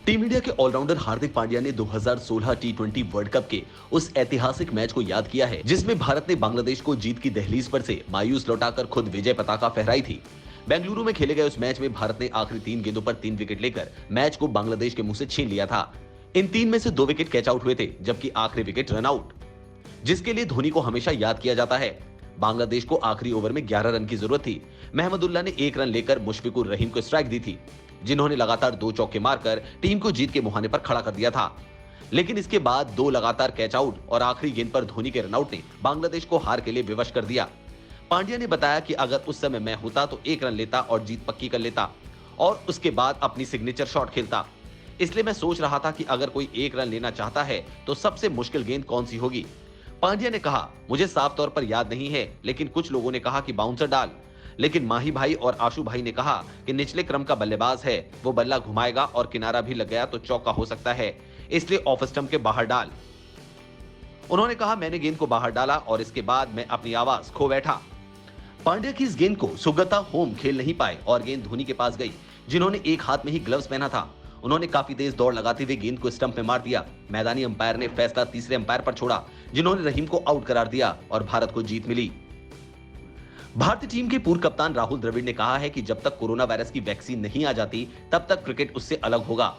Team India के allrounder Hardik Pandya ने 2016 टी20 world cup के उस ऐतिहासिक मैच को याद किया है जिसमें भारत ने बांग्लादेश को जीत की दहलीज पर से मायूस लौटाकर खुद विजय पताका फहराई थी। बेंगलुरु में खेले गए उस मैच में भारत ने आखिरी 3 गेंदों पर 3 विकेट लेकर मैच को बांग्लादेश के मुंह से छीन लिया था। इन 3 में से 2 विकेट कैच आउट हुए थे, जबकि आखिरी विकेट रन आउट, जिसके लिए धोनी को हमेशा याद किया जाता है। बांग्लादेश को आखिरी ओवर में 11 रन की जरूरत थी। महमदुल्लाह ने 1 रन लेकर मुशफिकुर रहीम को स्ट्राइक दी थी, जिन्होंने लगातार 2 चौके मारकर टीम को जीत के मुहाने पर खड़ा कर दिया था। लेकिन इसके बाद 2 लगातार कैच आउट और आखिरी गेंद पर धोनी के रनआउट ने बांग्लादेश को हार के लिए विवश कर दिया। पांड्या ने बताया कि अगर उस समय मैं होता तो 1 रन लेता और जीत पक्की कर लेता और उसके बाद अपनी सिग्नेचर शॉट खेलता। इसलिए मैं सोच रहा था कि अगर कोई 1 रन लेना चाहता है तो सबसे मुश्किल गेंद कौन सी होगी। पांड्या ने कहा, मुझे साफ तौर पर याद नहीं है, लेकिन कुछ लोगों ने कहा कि बाउंसर डाल, लेकिन माही भाई और आशु भाई ने कहा कि निचले क्रम का बल्लेबाज है, वो बल्ला घुमाएगा और किनारा भी लग गया तो चौका हो सकता है, इसलिए ऑफ स्टंप के बाहर डाल। उन्होंने कहा, मैंने गेंद को बाहर डाला और इसके बाद मैं अपनी आवाज खो बैठा। पांड्या की इस गेंद को सुगता होम खेल नहीं पाए और गेंद धोनी के पास गई, जिन्होंने एक हाथ में ही ग्लव्स पहना था। उन्होंने काफी तेज दौड़ लगाते हुए गेंद को स्टंप में मार दिया। मैदानी अंपायर ने फैसला तीसरे अंपायर पर छोड़ा, जिन्होंने रहीम को आउट करार दिया और भारत को जीत मिली। भारतीय टीम के पूर्व कप्तान राहुल द्रविड़ ने कहा है कि जब तक कोरोना वायरस की वैक्सीन नहीं आ जाती तब तक क्रिकेट उससे अलग होगा,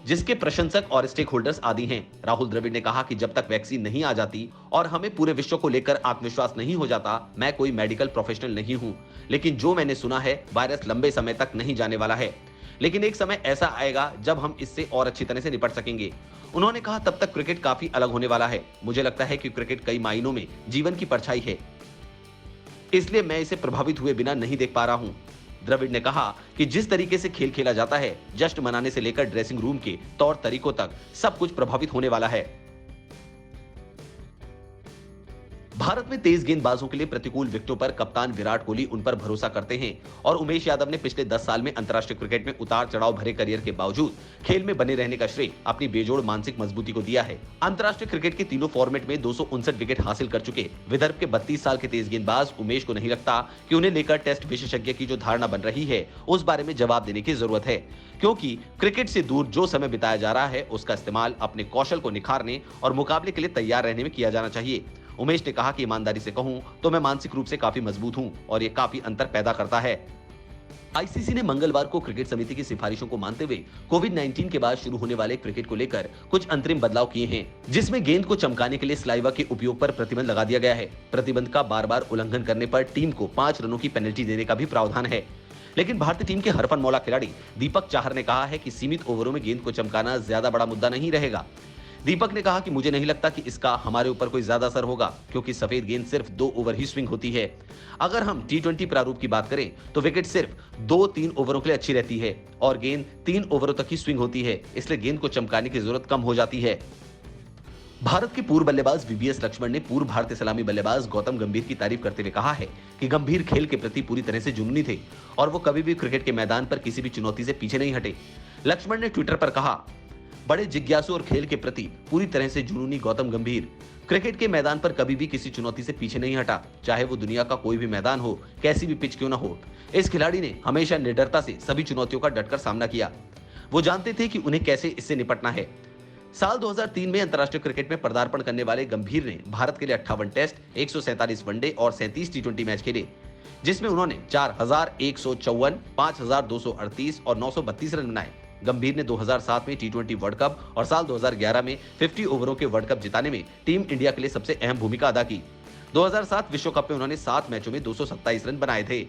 जिसके प्रशंसक और स्टेक होल्डर्स आदि हैं। राहुल द्रविड़ ने कहा कि जब तक वैक्सीन नहीं आ जाती और हमें पूरे विश्व को लेकर आत्मविश्वास नहीं हो जाता, मैं कोई मेडिकल प्रोफेशनल नहीं हूं, लेकिन जो मैंने सुना है वायरस लंबे समय तक नहीं जाने वाला है, लेकिन एक समय ऐसा आएगा जब हम इससे और अच्छी तरह से निपट सकेंगे। उन्होंने कहा, तब तक क्रिकेट काफी अलग होने वाला है। मुझे लगता है कि क्रिकेट कई मायनों में जीवन की परछाई है, इसलिए मैं इसे प्रभावित हुए बिना नहीं देख पा रहा हूं। द्रविड़ ने कहा कि जिस तरीके से खेल खेला जाता है, जश्न मनाने से लेकर ड्रेसिंग रूम के तौर तरीकों तक सब कुछ प्रभावित होने वाला है। भारत में तेज गेंदबाजों के लिए प्रतिकूल विकेटों पर कप्तान विराट कोहली उन पर भरोसा करते हैं और उमेश यादव ने पिछले 10 साल में अंतर्राष्ट्रीय क्रिकेट में उतार चढ़ाव भरे करियर के बावजूद खेल में बने रहने का श्रेय अपनी बेजोड़ मानसिक मजबूती को दिया है। अंतर्राष्ट्रीय क्रिकेट के तीनों फॉर्मेट में 259 विकेट हासिल कर चुके विदर्भ के 32 साल के तेज गेंदबाज उमेश को नहीं लगता कि उन्हें लेकर टेस्ट विशेषज्ञ की जो धारणा बन रही है उस बारे में जवाब देने की जरूरत है, क्योंकि क्रिकेट से दूर जो समय बिताया जा रहा है उसका इस्तेमाल अपने कौशल को निखारने और मुकाबले के लिए तैयार रहने में किया जाना चाहिए। उमेश ने कहा कि ईमानदारी से कहूं तो मैं मानसिक रूप से काफी मजबूत हूं और ये काफी अंतर पैदा करता है। आईसीसी ने मंगलवार को क्रिकेट समिति की सिफारिशों को मानते हुए कोविड-19 के बाद शुरू होने वाले क्रिकेट को लेकर कुछ अंतरिम बदलाव किए हैं, जिसमें गेंद को चमकाने के लिए स्लाइवा के उपयोग पर प्रतिबंध लगा दिया गया है। प्रतिबंध का बार-बार उल्लंघन करने पर टीम को 5 रनों की पेनल्टी देने का भी प्रावधान है। लेकिन भारतीय टीम के हरफनमौला खिलाड़ी दीपक चाहर ने कहा है कि सीमित ओवरों में गेंद को चमकाना ज्यादा बड़ा मुद्दा नहीं रहेगा। दीपक ने कहा कि मुझे नहीं लगता कि इसका हमारे ऊपर कोई ज्यादा असर होगा, क्योंकि सफेद गेंद सिर्फ 2 ओवर ही स्विंग होती है। अगर हम टी20 प्रारूप की बात करें तो विकेट सिर्फ 2-3 ओवरों के लिए अच्छी रहती है और गेंद 3 ओवरों तक ही स्विंग होती है, इसलिए गेंद को चमकाने की जरूरत कम हो जाती है। भारत के पूर्व बल्लेबाज वीवीएस लक्ष्मण ने पूर्व भारतीय सलामी बल्लेबाज गौतम गंभीर की तारीफ करते हुए कहा है कि गंभीर खेल के प्रति पूरी तरह से जुनूनी थे और वो कभी भी क्रिकेट के मैदान पर किसी भी चुनौती से पीछे नहीं हटे। लक्ष्मण ने ट्विटर पर कहा, बड़े जिज्ञासु और खेल के प्रति पूरी तरह से जुनूनी गौतम गंभीर क्रिकेट के मैदान पर कभी भी किसी चुनौती से पीछे नहीं हटा, चाहे वो दुनिया का कोई भी मैदान हो, कैसी भी पिच क्यों ना हो। इस खिलाड़ी ने हमेशा निडरता से सभी चुनौतियों का डटकर सामना किया। वो जानते थे कि उन्हें कैसे इससे निपटना है। साल 2003 में अंतर्राष्ट्रीय क्रिकेट में पदार्पण करने वाले गंभीर ने भारत के लिए 58 टेस्ट, 147 वनडे और 37 टी20 मैच खेले, जिसमें उन्होंने 4154, 5238 और 932 रन बनाए। गंभीर ने 2007 में टी20 वर्ल्ड कप और साल 2011 में 50 ओवरों के वर्ल्ड कप जिताने में टीम इंडिया के लिए सबसे अहम भूमिका अदा की। 2007 विश्व कप में उन्होंने 7 मैचों में 227 रन बनाए थे।